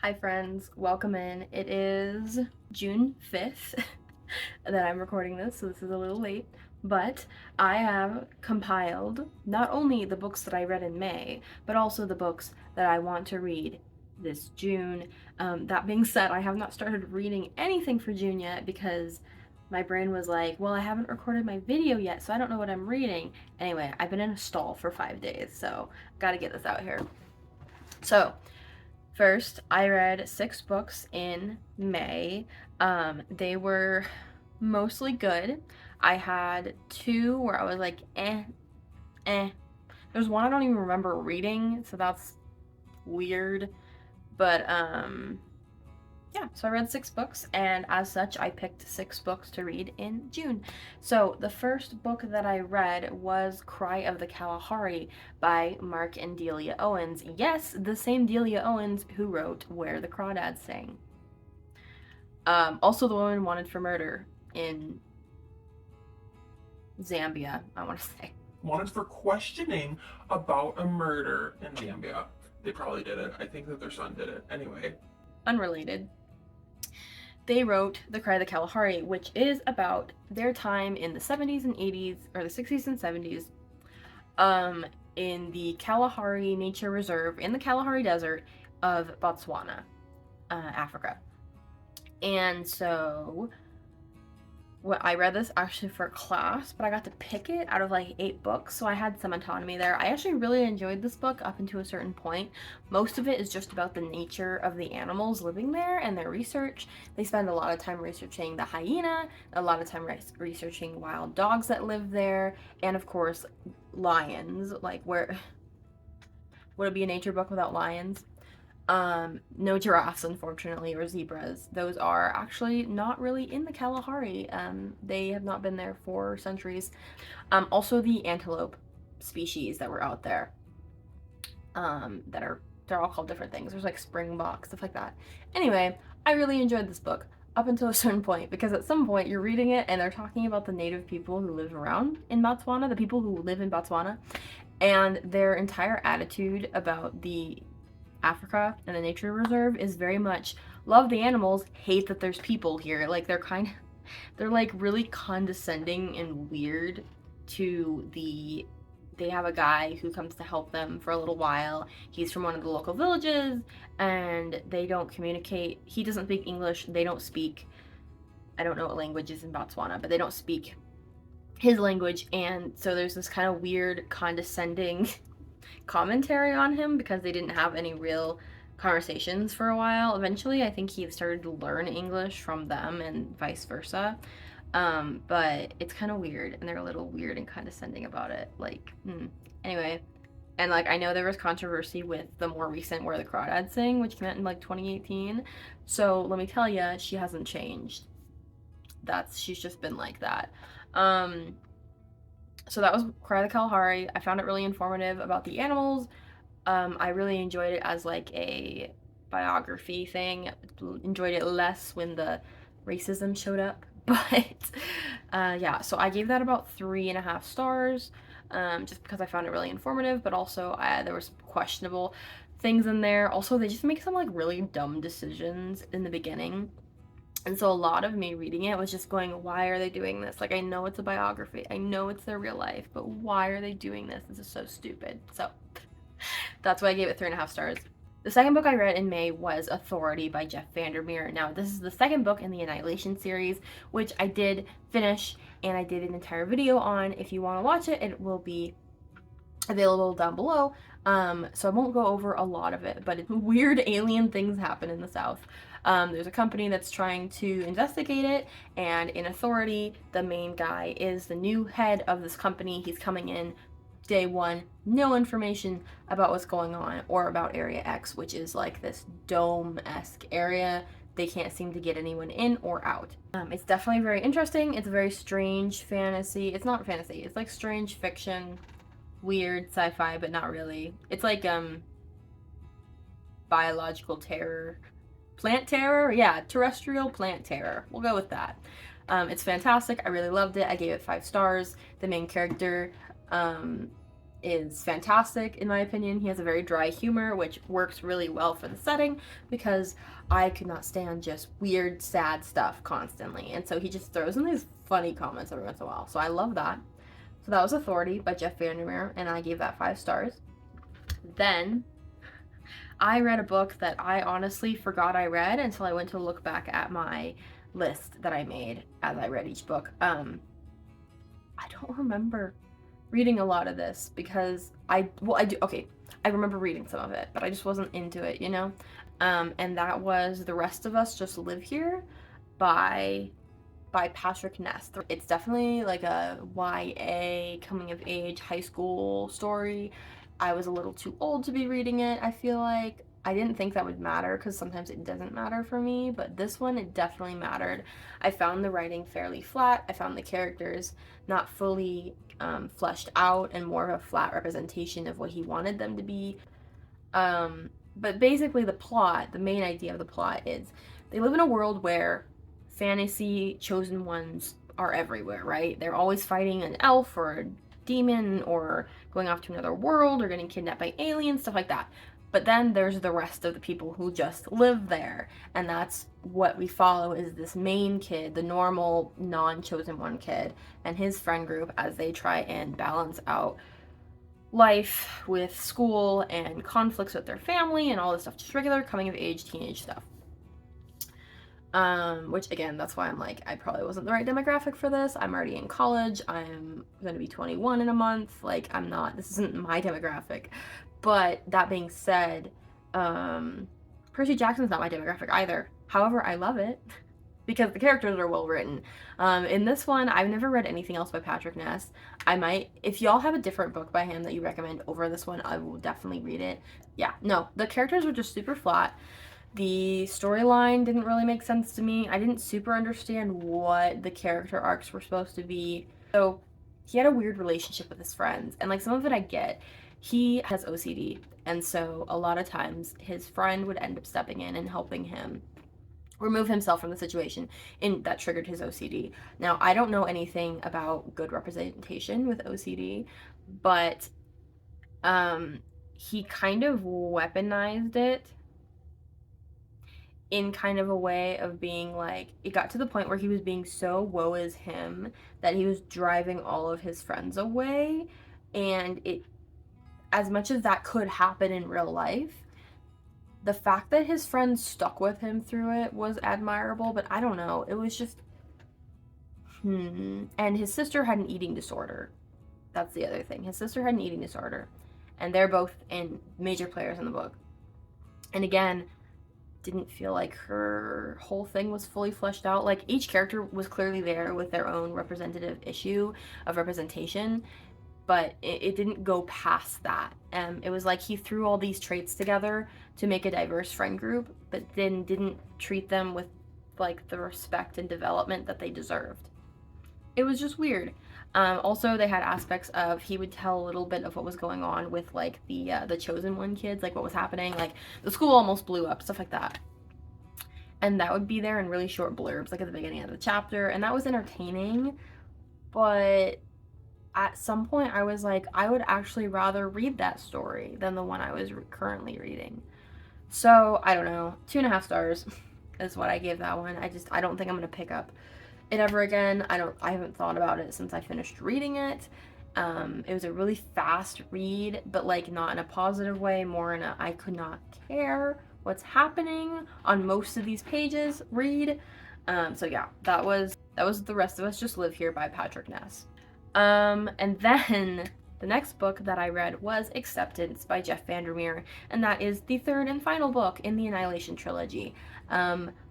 Hi friends, welcome in. It is June 5th that I'm recording this, so this is a little late, but I have compiled not only the books that I read in May, but also the books that I want to read this June. That being said, I have not started reading anything for June yet because my brain was like, well, I haven't recorded my video yet, so I don't know what I'm reading. Anyway, I've been in a stall for 5 days, so gotta get this out here. So, first, I read 6 books in May. They were mostly good. I had 2 where I was like, eh. There's one I don't even remember reading, so that's weird. But, yeah, so I read 6 books, and as such, I picked 6 books to read in June. So the first book that I read was Cry of the Kalahari by Mark and Delia Owens. Yes, the same Delia Owens who wrote Where the Crawdads Sing. Also the Woman Wanted for Murder in Zambia, I want to say. Wanted for questioning about a murder in Zambia. They probably did it. I think that their son did it. Anyway. Unrelated. They wrote The Cry of the Kalahari, which is about their time in the 70s and 80s, or the 60s and 70s, in the Kalahari Nature Reserve in the Kalahari Desert of Botswana, Africa. And so I read this actually for class, but I got to pick it out of like 8 books, so I had some autonomy there. I actually really enjoyed this book up until a certain point. Most of it is just about the nature of the animals living there and their research. They spend a lot of time researching the hyena, a lot of time researching wild dogs that live there, and of course, lions. Like, where would it be a nature book without lions? No giraffes, unfortunately, or zebras. Those are actually not really in the Kalahari. They have not been there for centuries. Also the antelope species that were out there, they're all called different things. There's like springbok, stuff like that. Anyway, I really enjoyed this book up until a certain point, because at some point you're reading it and they're talking about the native people who live around in Botswana, the people who live in Botswana, and their entire attitude about the Africa and the nature reserve is very much love the animals, hate that there's people here. Like, they're like really condescending and weird to the they have a guy who comes to help them for a little while. He's from one of the local villages, and they don't communicate. He doesn't speak English. They don't speak, I don't know what language is in Botswana, but they don't speak his language, and so there's this kind of weird condescending commentary on him because they didn't have any real conversations for a while. Eventually, I think he started to learn English from them and vice versa. But it's kind of weird, and they're a little weird and condescending about it. Like, anyway. And, like, I know there was controversy with the more recent Where the Crawdads Sing, which came out in, like, 2018. So, let me tell you, she hasn't changed. She's just been like that. So that was Cry of the Kalahari. I found it really informative about the animals. I really enjoyed it as like a biography thing. Enjoyed it less when the racism showed up. But yeah, so I gave that about 3.5 stars, just because I found it really informative, but also there was questionable things in there. Also, they just make some like really dumb decisions in the beginning. And so a lot of me reading it was just going, why are they doing this? Like, I know it's a biography. I know it's their real life, but why are they doing this? This is so stupid. So that's why I gave it 3.5 stars. The second book I read in May was Authority by J.F Vandermeer. Now, this is the second book in the Annihilation series, which I did finish, and I did an entire video on. If you want to watch it, it will be available down below. So I won't go over a lot of it, but weird alien things happen in the South. There's a company that's trying to investigate it, and in Authority, the main guy is the new head of this company. He's coming in day one, no information about what's going on or about Area X, which is like this dome-esque area. They can't seem to get anyone in or out. It's definitely very interesting. It's a very strange fantasy. It's not fantasy. It's like strange fiction, weird sci-fi, but not really. It's like biological terror. Plant terror? Yeah, terrestrial plant terror. We'll go with that. It's fantastic. I really loved it. I gave it 5 stars. The main character is fantastic in my opinion. He has a very dry humor, which works really well for the setting because I could not stand just weird, sad stuff constantly. And so he just throws in these funny comments every once in a while. So I love that. So that was Authority by J.F. Vandermeer, and I gave that 5 stars. Then I read a book that I honestly forgot I read until I went to look back at my list that I made as I read each book. I don't remember reading a lot of this because I do, okay, I remember reading some of it, but I just wasn't into it, you know? And that was The Rest of Us Just Live Here by Patrick Ness. It's definitely like a YA coming of age high school story. I was a little too old to be reading it, I feel like. I didn't think that would matter because sometimes it doesn't matter for me, but this one, it definitely mattered. I found the writing fairly flat. I found the characters not fully fleshed out and more of a flat representation of what he wanted them to be. But basically the main idea of the plot is they live in a world where fantasy chosen ones are everywhere, right? They're always fighting an elf or a demon or going off to another world or getting kidnapped by aliens, stuff like that. But then there's the rest of the people who just live there, and that's what we follow is this main kid, the normal non-chosen one kid, and his friend group as they try and balance out life with school and conflicts with their family and all this stuff, just regular coming of age teenage stuff. Which again, that's why I'm like, I probably wasn't the right demographic for this. I'm already in college. I'm gonna be 21 in a month. Like, this isn't my demographic. But that being said, Percy Jackson's not my demographic either. However, I love it because the characters are well written. In this one, I've never read anything else by Patrick Ness. I might, if y'all have a different book by him that you recommend over this one, I will definitely read it. Yeah, no, the characters were just super flat. The storyline didn't really make sense to me. I didn't super understand what the character arcs were supposed to be. So he had a weird relationship with his friends, and like some of it I get. He has OCD, and so a lot of times his friend would end up stepping in and helping him remove himself from the situation that triggered his OCD. Now, I don't know anything about good representation with OCD, but he kind of weaponized it in kind of a way of being like, it got to the point where he was being so woe is him that he was driving all of his friends away, and it, as much as that could happen in real life, the fact that his friends stuck with him through it was admirable, but I don't know, it was just and his sister had an eating disorder. That's the other thing. His sister had an eating disorder, and they're both in major players in the book. And again, didn't feel like her whole thing was fully fleshed out. Like, each character was clearly there with their own representative issue of representation, but it didn't go past that. It was like he threw all these traits together to make a diverse friend group, but then didn't treat them with like the respect and development that they deserved. It was just weird. Also, they had aspects of, he would tell a little bit of what was going on with like the chosen one kids, like what was happening, like the school almost blew up, stuff like that. And that would be there in really short blurbs, like at the beginning of the chapter, and that was entertaining. But at some point, I was like, I would actually rather read that story than the one I was currently reading. So I don't know, 2.5 stars is what I gave that one. I don't think I'm gonna pick up it ever again. I haven't thought about it since I finished reading it. It was a really fast read, but like not in a positive way, more in a I could not care what's happening on most of these pages read. So yeah, that was The Rest of Us Just Live Here by Patrick Ness. And then the next book that I read was Acceptance by J.F Vandermeer, and that is the third and final book in the Annihilation trilogy.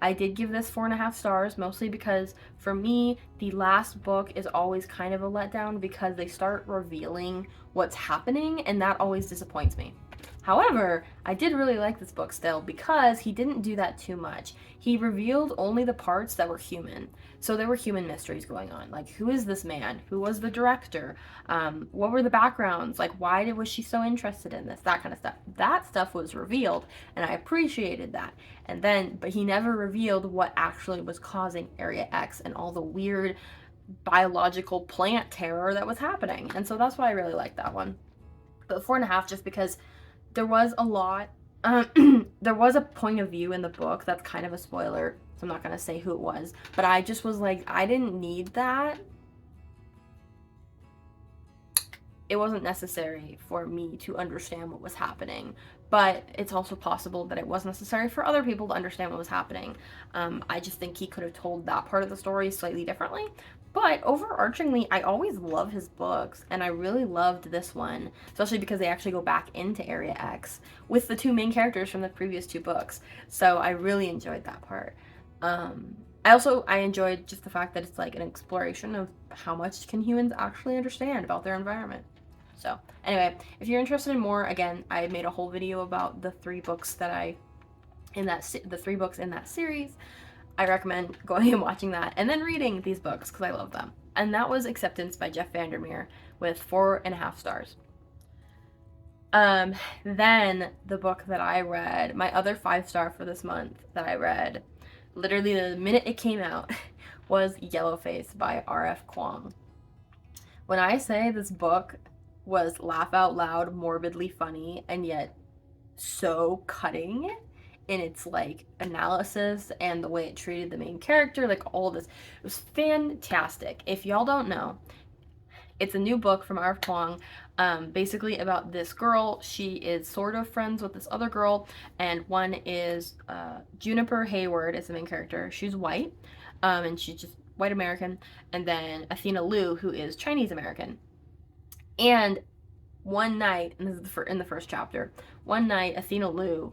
I did give this 4.5 stars, mostly because for me, the last book is always kind of a letdown because they start revealing what's happening, and that always disappoints me. However, I did really like this book still because he didn't do that too much. He revealed only the parts that were human. So there were human mysteries going on. Like, who is this man? Who was the director? What were the backgrounds? Like, why was she so interested in this? That kind of stuff. That stuff was revealed, and I appreciated that. But he never revealed what actually was causing Area X and all the weird biological plant terror that was happening. And so that's why I really liked that one. but 4.5 just because there was a lot. There was a point of view in the book that's kind of a spoiler, so I'm not gonna say who it was, but I just was like, I didn't need that. It wasn't necessary for me to understand what was happening, but it's also possible that it was necessary for other people to understand what was happening. I just think he could have told that part of the story slightly differently. But overarchingly, I always love his books, and I really loved this one, especially because they actually go back into Area X with the two main characters from the previous two books. So I really enjoyed that part. I enjoyed just the fact that it's like an exploration of how much can humans actually understand about their environment. So anyway, if you're interested in more, again, I made a whole video about the three books in that series. I recommend going and watching that and then reading these books because I love them. And that was Acceptance by J.F Vandermeer with 4.5 stars. Then the book that I read, my other 5-star for this month that I read, literally the minute it came out, was Yellowface by R.F Kuang. When I say this book was laugh out loud, morbidly funny, and yet so cutting in its like analysis and the way it treated the main character, like all of this, it was fantastic. If y'all don't know, it's a new book from R.F Kuang, basically about this girl. She is sort of friends with this other girl, and one is Juniper Hayward is the main character. She's white, and she's just white American, and then Athena Liu, who is Chinese American. And one night, and this is in the first chapter, one night Athena Liu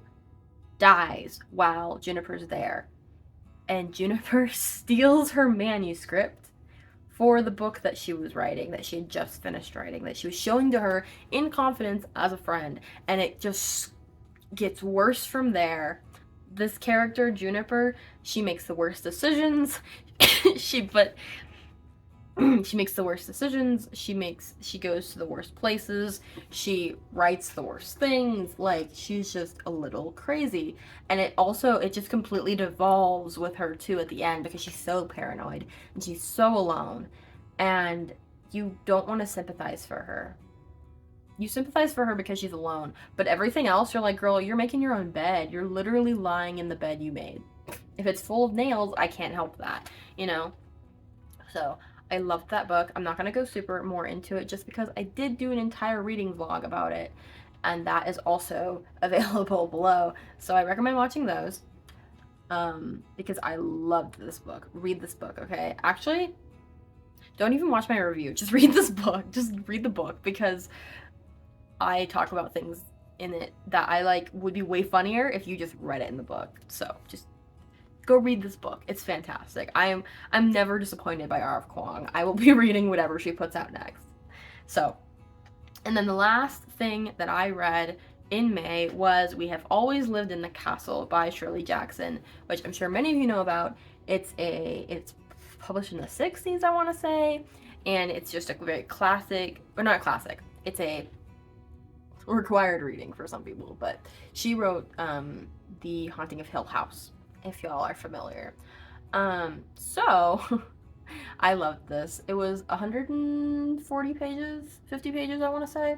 dies while Juniper's there. And Juniper steals her manuscript for the book that she was writing, that she had just finished writing, that she was showing to her in confidence as a friend. And it just gets worse from there. This character, Juniper, she makes the worst decisions. She makes the worst decisions. She goes to the worst places. She writes the worst things. Like, she's just a little crazy. And it just completely devolves with her too at the end because she's so paranoid and she's so alone. And you don't want to sympathize for her. You sympathize for her because she's alone. But everything else, you're like, girl, you're making your own bed. You're literally lying in the bed you made. If it's full of nails, I can't help that, you know? So I loved that book. I'm not going to go super more into it just because I did do an entire reading vlog about it, and that is also available below. So I recommend watching those because I loved this book. Read this book, okay? Actually, don't even watch my review. Just read this book. Just read the book because I talk about things in it that I like would be way funnier if you just read it in the book. So just go read this book. It's fantastic. I'm never disappointed by R.F Kuang. I will be reading whatever she puts out next. So, and then the last thing that I read in May was We Have Always Lived in the Castle by Shirley Jackson, which I'm sure many of you know about. It's published in the 60s, I want to say, and it's just a very classic, or not classic, it's a required reading for some people, but she wrote The Haunting of Hill House, if y'all are familiar. So I loved this. It was 140 pages, 50 pages, I want to say.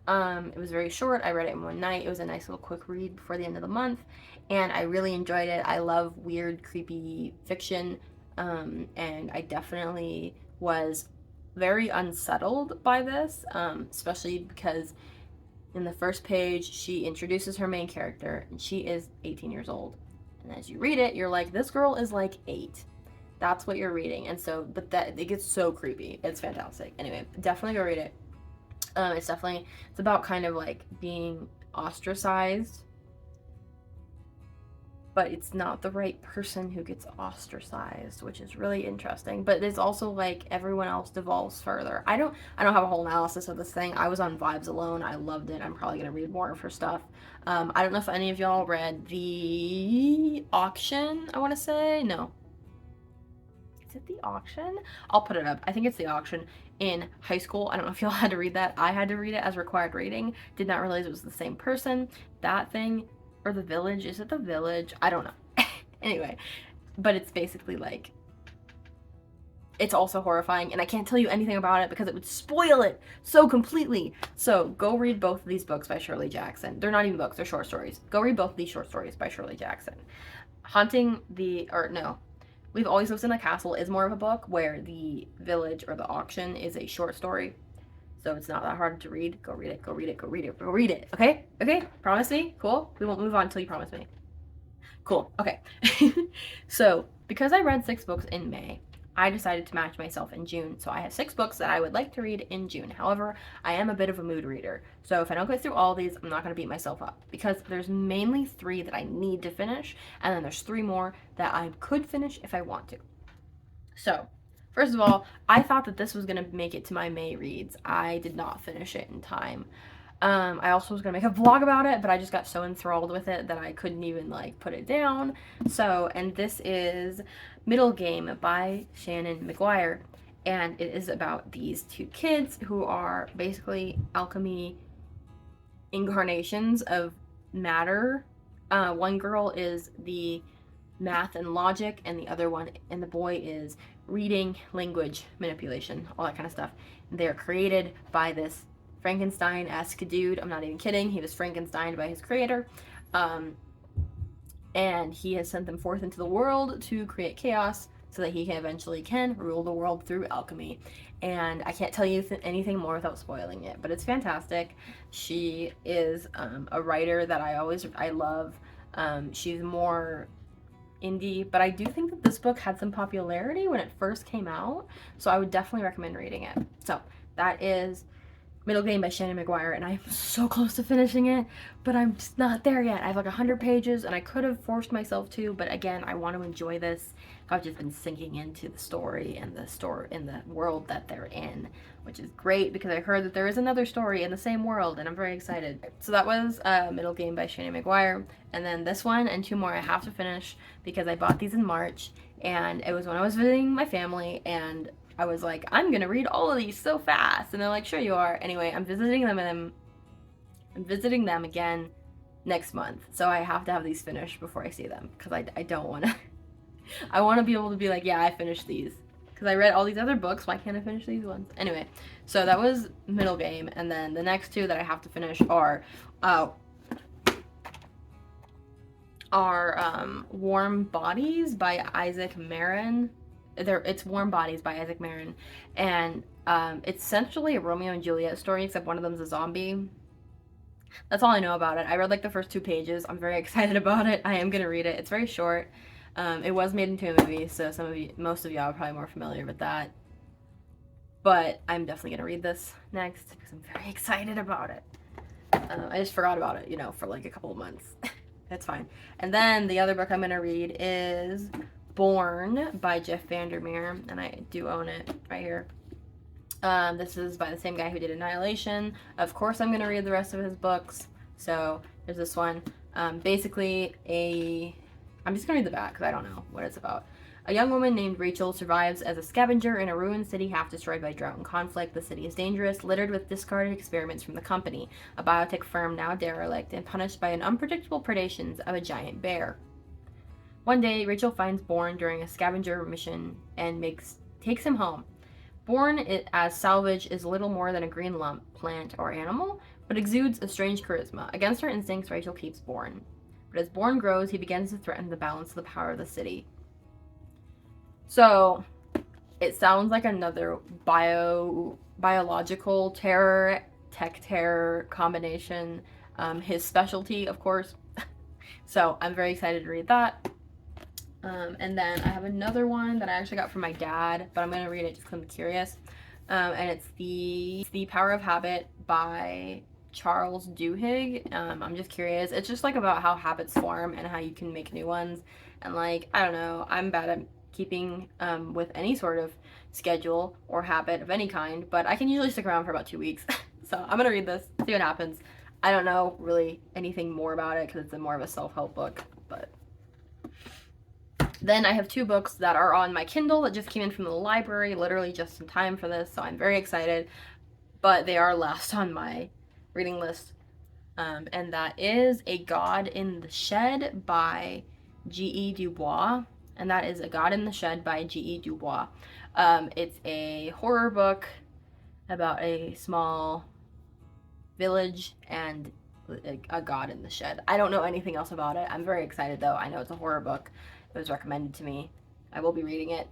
It was very short. I read it in one night. It was a nice little quick read before the end of the month, and I really enjoyed it. I love weird, creepy fiction, and I definitely was very unsettled by this, especially because in the first page, she introduces her main character, and she is 18 years old. And as you read it, you're like, this girl is like 8. That's what you're reading. And so, but that, it gets so creepy. It's fantastic. Anyway, definitely go read it. It's about kind of like being ostracized, but it's not the right person who gets ostracized, which is really interesting. But it's also like everyone else devolves further. I don't have a whole analysis of this thing. I was on vibes alone. I loved it. I'm probably gonna read more of her stuff. I don't know if any of y'all read The Auction, I want to say. No. Is it The Auction? I'll put it up. I think it's The Auction in high school. I don't know if y'all had to read that. I had to read it as required reading. Did not realize it was the same person. That thing, or The Village. Is it The Village? I don't know. Anyway, but it's basically like it's also horrifying, and I can't tell you anything about it because it would spoil it so completely. So go read both of these books by Shirley Jackson. They're not even books, they're short stories. Go read both of these short stories by Shirley Jackson. We've Always Lived in a Castle is more of a book, where the village or the auction is a short story. So it's not that hard to read. Go read it, go read it, go read it, go read it. Okay? Okay? Promise me? Cool? We won't move on until you promise me. Cool. Okay. So, because I read 6 books in May, I decided to match myself in June. So I have 6 books that I would like to read in June. However, I am a bit of a mood reader. So if I don't get through all these, I'm not going to beat myself up, because there's mainly 3 that I need to finish, and then there's 3 more that I could finish if I want to. So, first of all, I thought that this was going to make it to my May reads. I did not finish it in time. I also was gonna make a vlog about it, but I just got so enthralled with it that I couldn't even like put it down. So, and this is Middlegame by Shannon McGuire, and it is about these 2 kids who are basically alchemy incarnations of matter. One girl is the math and logic, and the boy is reading, language, manipulation, all that kind of stuff. They're created by this Frankenstein-esque dude. I'm not even kidding. He was Frankenstein by his creator. And he has sent them forth into the world to create chaos so that he can rule the world through alchemy. And I can't tell you anything more without spoiling it, but it's fantastic. She is a writer that I love. She's more indie, but I do think that this book had some popularity when it first came out, so I would definitely recommend reading it. So that is Middlegame by Shannon McGuire, and I'm so close to finishing it, but I'm just not there yet. I have like 100 pages, and I could have forced myself to, but again, I want to enjoy this. I've just been sinking into the story and the world that they're in, which is great because I heard that there is another story in the same world, and I'm very excited. So that was Middlegame by Shannon McGuire, and then this one and 2 more I have to finish because I bought these in March, and it was when I was visiting my family, and I was like, I'm gonna read all of these so fast, and they're like, sure you are. Anyway, I'm visiting them again next month, so I have to have these finished before I see them, because I don't want to. I want to be able to be like, yeah, I finished these, because I read all these other books. Why can't I finish these ones? Anyway, so that was Middlegame, and then the next 2 that I have to finish are Warm Bodies by Isaac Marin. It's Warm Bodies by Isaac Marin, and it's essentially a Romeo and Juliet story, except one of them's a zombie. That's all I know about it. I read like the first 2 pages. I'm very excited about it. I am gonna read it. It's very short. It was made into a movie, so most of y'all are probably more familiar with that. But I'm definitely gonna read this next because I'm very excited about it. I just forgot about it, for like a couple of months. That's fine. And then the other book I'm gonna read is Borne by J.F Vandermeer, and I do own it right here. This is by the same guy who did Annihilation. Of course, I'm going to read the rest of his books. So there's this one. I'm just going to read the back because I don't know what it's about. A young woman named Rachel survives as a scavenger in a ruined city half destroyed by drought and conflict. The city is dangerous, littered with discarded experiments from the company, a biotech firm now derelict and punished by an unpredictable predations of a giant bear. One day, Rachel finds Borne during a scavenger mission and takes him home. Borne, as salvage, is little more than a green lump, plant, or animal, but exudes a strange charisma. Against her instincts, Rachel keeps Borne. But as Borne grows, he begins to threaten the balance of the power of the city. So, it sounds like another biological terror, tech terror combination. His specialty, of course. So, I'm very excited to read that. And then I have another one that I actually got from my dad, but I'm going to read it just because I'm curious. And it's the Power of Habit by Charles Duhigg. I'm just curious. It's just like about how habits form and how you can make new ones. And like, I don't know, I'm bad at keeping with any sort of schedule or habit of any kind, but I can usually stick around for about 2 weeks. So I'm going to read this, see what happens. I don't know really anything more about it because it's more of a self-help book, but... Then I have 2 books that are on my Kindle that just came in from the library, literally just in time for this, so I'm very excited. But they are last on my reading list. And that is A God in the Shed by J.F Dubeau. and that is A God in the Shed by J.F Dubeau. It's a horror book about a small village and a god in the shed. I don't know anything else about it. I'm very excited though. I know it's a horror book. It was recommended to me. I will be reading it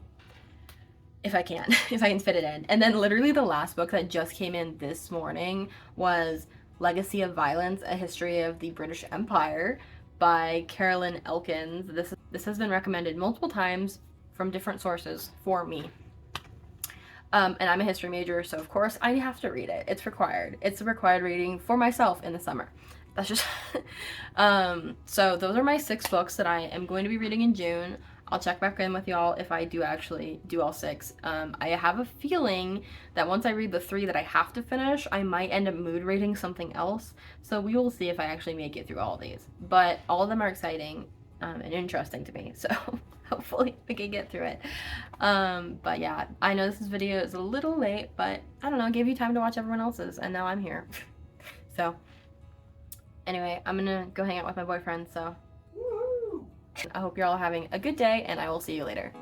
if I can, if I can fit it in. And then literally the last book that just came in this morning was Legacy of Violence, A History of the British Empire by Carolyn Elkins. This has been recommended multiple times from different sources for me. And I'm a history major, so of course I have to read it. It's required. It's a required reading for myself in the summer. That's just so those are my 6 books that I am going to be reading in June. I'll check back in with y'all if I do actually do all 6. I have a feeling that once I read the 3 that I have to finish, I might end up mood rating something else. So we will see if I actually make it through all of these. But all of them are exciting and interesting to me. So hopefully we can get through it. But yeah, I know this video is a little late, but I don't know, it gave you time to watch everyone else's, and now I'm here. So anyway, I'm gonna go hang out with my boyfriend, so I hope you're all having a good day, and I will see you later.